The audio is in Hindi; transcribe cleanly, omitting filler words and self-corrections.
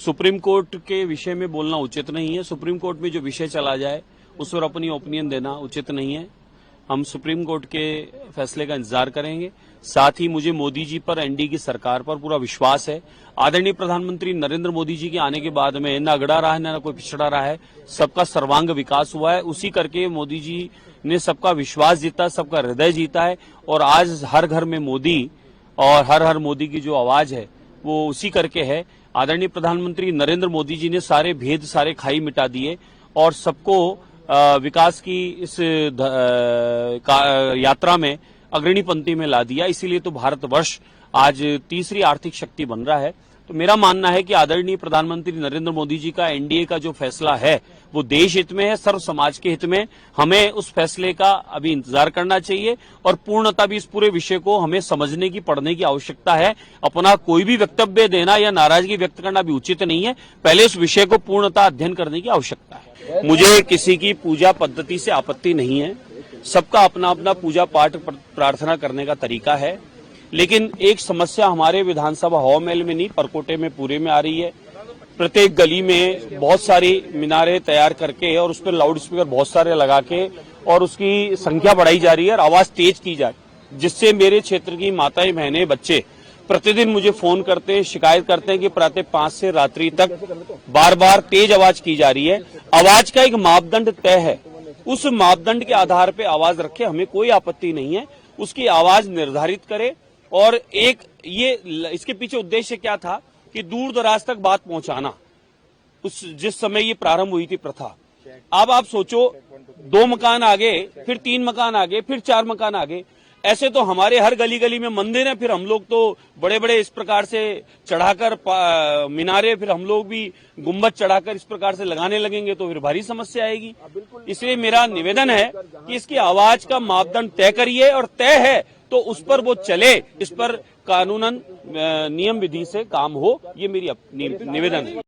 सुप्रीम कोर्ट के विषय में बोलना उचित नहीं है। सुप्रीम कोर्ट में जो विषय चला जाए उस पर अपनी ओपिनियन देना उचित नहीं है। हम सुप्रीम कोर्ट के फैसले का इंतजार करेंगे। साथ ही मुझे मोदी जी पर, एनडीए की सरकार पर पूरा विश्वास है। आदरणीय प्रधानमंत्री नरेंद्र मोदी जी के आने के बाद में न अगड़ा रहा है न कोई पिछड़ा रहा है, सबका सर्वांग विकास हुआ है। उसी करके मोदी जी ने सबका विश्वास जीता, सबका हृदय जीता है और आज हर घर में मोदी और हर हर मोदी की जो आवाज है वो उसी करके है। आदरणीय प्रधानमंत्री नरेंद्र मोदी जी ने सारे भेद, सारे खाई मिटा दिए और सबको विकास की इस यात्रा में अग्रणी पंक्ति में ला दिया। इसीलिए तो भारतवर्ष आज तीसरी आर्थिक शक्ति बन रहा है। तो मेरा मानना है कि आदरणीय प्रधानमंत्री नरेंद्र मोदी जी का, एनडीए का जो फैसला है वो देश हित में है, सर्व समाज के हित में। हमें उस फैसले का अभी इंतजार करना चाहिए और पूर्णतः भी इस पूरे विषय को हमें समझने की, पढ़ने की आवश्यकता है। अपना कोई भी वक्तव्य देना या नाराजगी व्यक्त करना भी उचित नहीं है। पहले उस विषय को पूर्णतः अध्ययन करने की आवश्यकता है। मुझे किसी की पूजा पद्धति से आपत्ति नहीं है। सबका अपना अपना पूजा पाठ प्रार्थना करने का तरीका है। लेकिन एक समस्या हमारे विधानसभा हॉल में नहीं, परकोटे में पूरे में आ रही है। प्रत्येक गली में बहुत सारी मीनारें तैयार करके और उस पर लाउड स्पीकर बहुत सारे लगा के और उसकी संख्या बढ़ाई जा रही है और आवाज तेज की जा रही है, जिससे मेरे क्षेत्र की माताएं, बहनें, बच्चे प्रतिदिन मुझे फोन करते हैं, शिकायत करते हैं कि प्रातः 5 से रात्रि तक बार बार तेज आवाज की जा रही है। आवाज का एक मापदंड तय है, उस मापदंड के आधार पर आवाज रखे, हमें कोई आपत्ति नहीं है। उसकी आवाज निर्धारित करे और एक ये इसके पीछे उद्देश्य क्या था कि दूर दराज तक बात पहुंचाना। उस जिस समय ये प्रारंभ हुई थी प्रथा, अब आप सोचो 2 मकान आगे, फिर 3 मकान आगे, फिर 4 मकान आगे, ऐसे तो हमारे हर गली गली में मंदिर है। फिर हम लोग तो बड़े बड़े इस प्रकार से चढ़ाकर मीनारे, फिर हम लोग भी गुम्बद चढ़ाकर इस प्रकार से लगाने लगेंगे तो फिर भारी समस्या आएगी। इसलिए मेरा निवेदन है कि इसकी आवाज का मापदंड तय करिए और तय है तो उस पर वो चले, इस पर कानूनन नियम विधि से काम हो, ये मेरी निवेदन है।